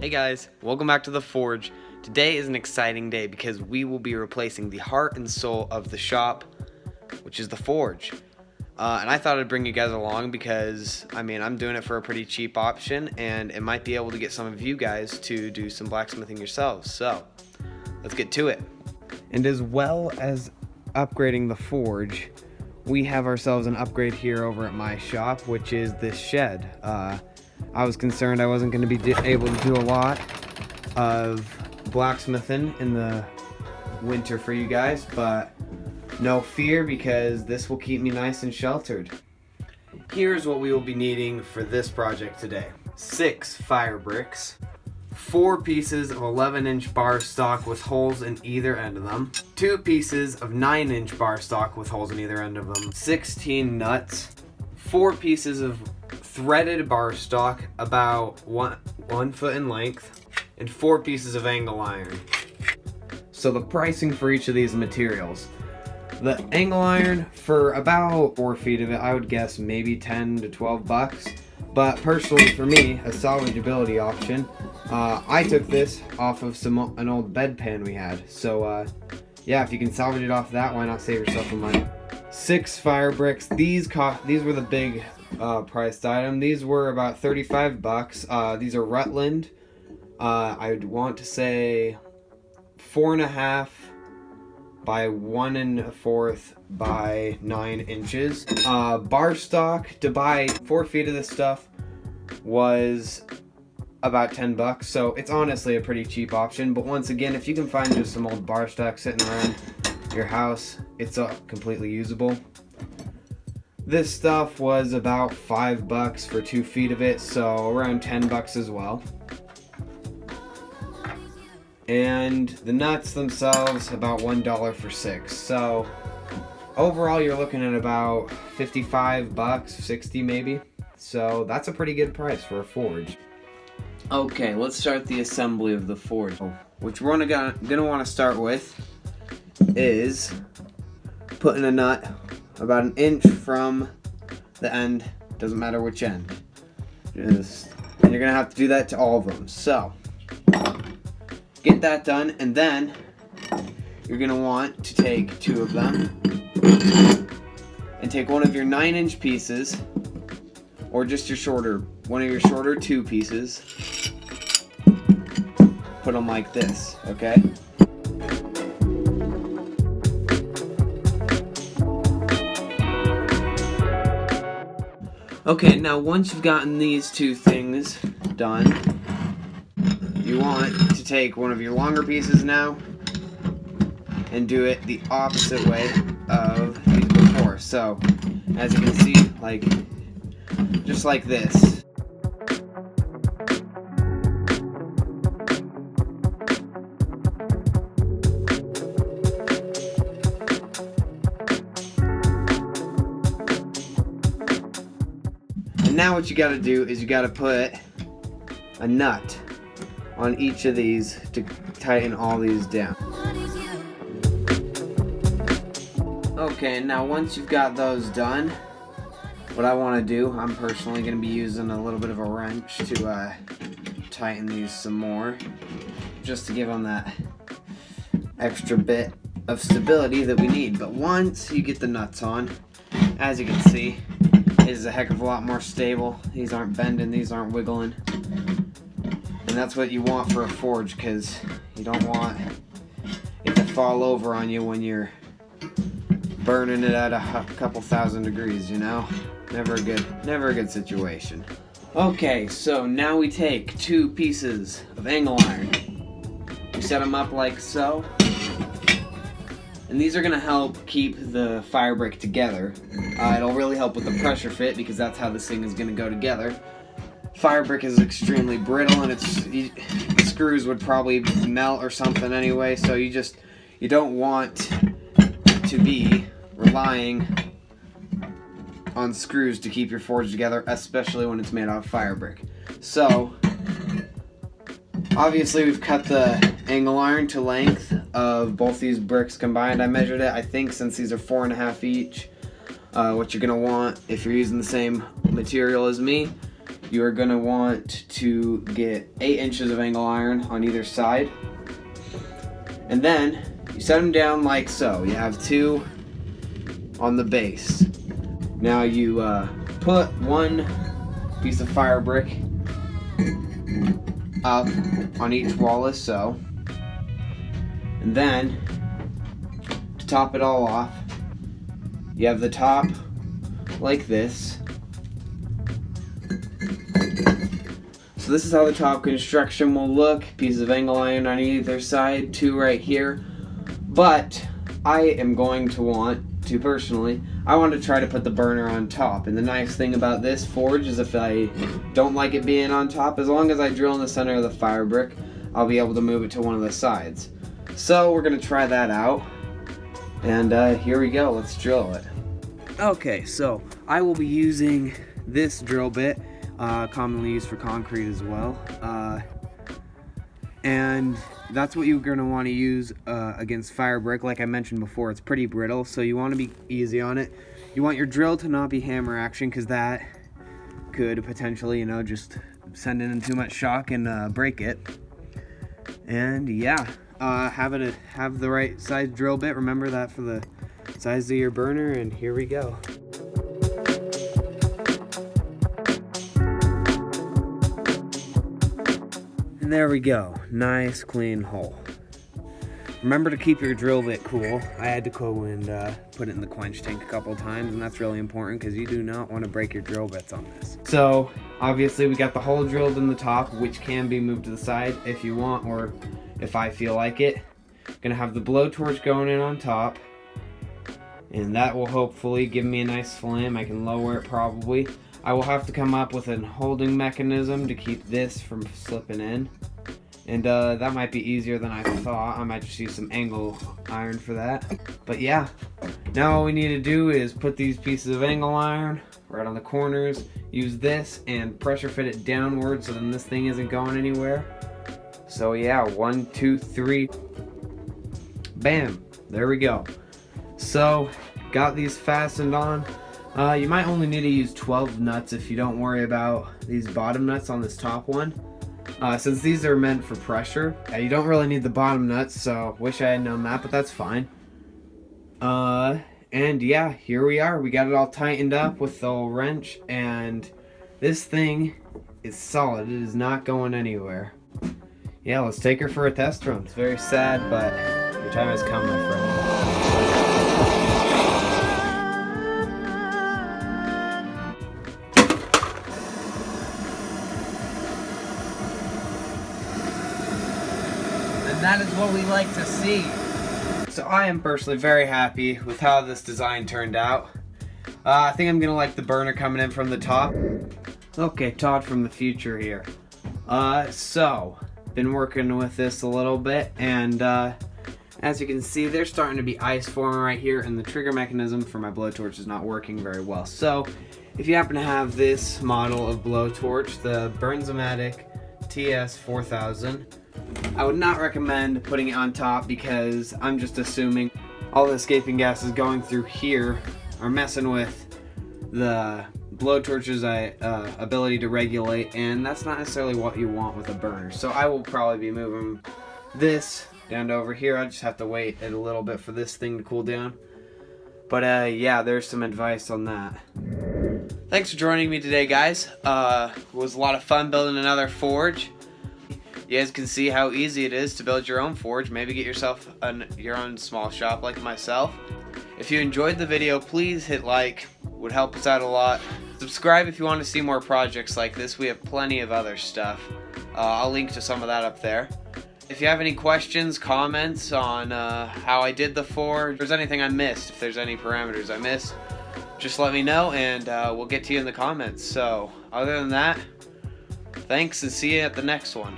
Hey guys, welcome back to the Forge. Today is an exciting day because we will be replacing the heart and soul of the shop, which is the Forge. And I thought I'd bring you guys along because, I'm doing it for a pretty cheap option and it might be able to get some of you guys to do some blacksmithing yourselves. So, let's get to it. And as well as upgrading the Forge, we have ourselves an upgrade here over at my shop, which is this shed. I was concerned I wasn't going to be able to do a lot of blacksmithing in the winter for you guys, but no fear because this will keep me nice and sheltered. Here's what we will be needing for this project today. 6 fire bricks, 4 pieces of 11-inch bar stock with holes in either end of them, 2 pieces of 9-inch bar stock with holes in either end of them, 16 nuts, 4 pieces of threaded bar stock about one foot in length, and 4 pieces of angle iron. So the pricing for each of these materials. The angle iron, for about 4 feet of it, I would guess maybe 10 to 12 bucks. But personally for me, a salvageability option, I took this off of an old bedpan we had. So yeah, if you can salvage it off that, why not save yourself some money? 6 fire bricks. These were the big priced item. These were about 35 bucks. These are Rutland. I'd want to say 4.5 by 1 1/4 by 9 inches. Bar stock to buy 4 feet of this stuff was about 10 bucks. So it's honestly a pretty cheap option. But once again, if you can find just some old bar stock sitting around your house, it's completely usable. This stuff was about 5 bucks for 2 feet of it, so around 10 bucks as well. And the nuts themselves, about $1 for 6. So overall you're looking at about 55 bucks, 60 maybe. So that's a pretty good price for a forge. Okay, let's start the assembly of the forge. Which we're gonna want to start with is putting a nut about 1 inch from the end, doesn't matter which end. And you're gonna have to do that to all of them. So get that done, and then you're gonna want to take 2 of them and take one of your 9-inch pieces, or just one of your shorter 2 pieces, put them like this, okay? Okay, now once you've gotten these 2 things done, you want to take one of your longer pieces now and do it the opposite way of these before. So, as you can see, just like this. And now what you gotta do is you gotta put a nut on each of these to tighten all these down. Okay, now once you've got those done, what I want to do, I'm personally going to be using a little bit of a wrench to tighten these some more, just to give them that extra bit of stability that we need. But once you get the nuts on, as you can see, it is a heck of a lot more stable. These aren't bending, these aren't wiggling. And that's what you want for a forge, because you don't want it to fall over on you when you're burning it at a couple thousand degrees, you know? Never a good situation. Okay, so now we take 2 pieces of angle iron. We set them up like so. And these are gonna help keep the fire brick together. It'll really help with the pressure fit because that's how this thing is gonna go together. Fire brick is extremely brittle and the screws would probably melt or something anyway, so you don't want to be relying on screws to keep your forge together, especially when it's made out of fire brick. So obviously we've cut the angle iron to length of both these bricks combined. I measured it, I think, since these are 4.5 each. What you're going to want, if you're using the same material as me, you're going to want to get 8 inches of angle iron on either side. And then you set them down like so. You have 2 on the base. Now you put 1 piece of fire brick up on each wall as so. And then, to top it all off, you have the top like this. So this is how the top construction will look. Pieces of angle iron on either side, 2 right here. But I am going to want to personally, I want to try to put the burner on top. And the nice thing about this forge is if I don't like it being on top, as long as I drill in the center of the fire brick, I'll be able to move it to one of the sides. So we're going to try that out. And here we go, let's drill it. Okay, so I will be using this drill bit, commonly used for concrete as well. And that's what you're going to want to use against fire brick. Like I mentioned before, it's pretty brittle, so you want to be easy on it. You want your drill to not be hammer action, because that could potentially, you know, just send in too much shock and break it. And yeah, have the right size drill bit. Remember that for the size of your burner, and here we go. And there we go, nice clean hole. Remember to keep your drill bit cool. I had to go and put it in the quench tank a couple times, and that's really important because you do not want to break your drill bits on this. So obviously we got the hole drilled in the top, which can be moved to the side if you want, or if I feel like it. Gonna have the blowtorch going in on top, and that will hopefully give me a nice flame. I can lower it probably. I will have to come up with a holding mechanism to keep this from slipping in. And that might be easier than I thought. I might just use some angle iron for that. But yeah, now all we need to do is put these pieces of angle iron right on the corners, use this and pressure fit it downward so then this thing isn't going anywhere. So yeah, 1, 2, 3, bam, there we go. So got these fastened on. You might only need to use 12 nuts if you don't worry about these bottom nuts on this top one. Since these are meant for pressure, you don't really need the bottom nuts, so wish I had known that, but that's fine. And yeah, here we are. We got it all tightened up with the old wrench, and this thing is solid. It is not going anywhere. Yeah, let's take her for a test run. It's very sad, but your time has come, my friend. That is what we like to see. So I am personally very happy with how this design turned out. I think I'm gonna like the burner coming in from the top. Okay, Todd from the future here. So been working with this a little bit, and as you can see, there's starting to be ice forming right here, and the trigger mechanism for my blowtorch is not working very well. So if you happen to have this model of blowtorch, the Bernzomatic TS4000, I would not recommend putting it on top because I'm just assuming all the escaping gases going through here are messing with the blowtorch's ability to regulate, and that's not necessarily what you want with a burner. So I will probably be moving this down to over here. I just have to wait a little bit for this thing to cool down. But yeah, there's some advice on that. Thanks for joining me today, guys. It was a lot of fun building another forge. You guys can see how easy it is to build your own forge. Maybe get yourself your own small shop like myself. If you enjoyed the video, please hit like. Would help us out a lot. Subscribe if you want to see more projects like this. We have plenty of other stuff. I'll link to some of that up there. If you have any questions, comments on how I did the forge, if there's anything I missed, if there's any parameters I missed, just let me know and we'll get to you in the comments. So other than that, thanks and see you at the next one.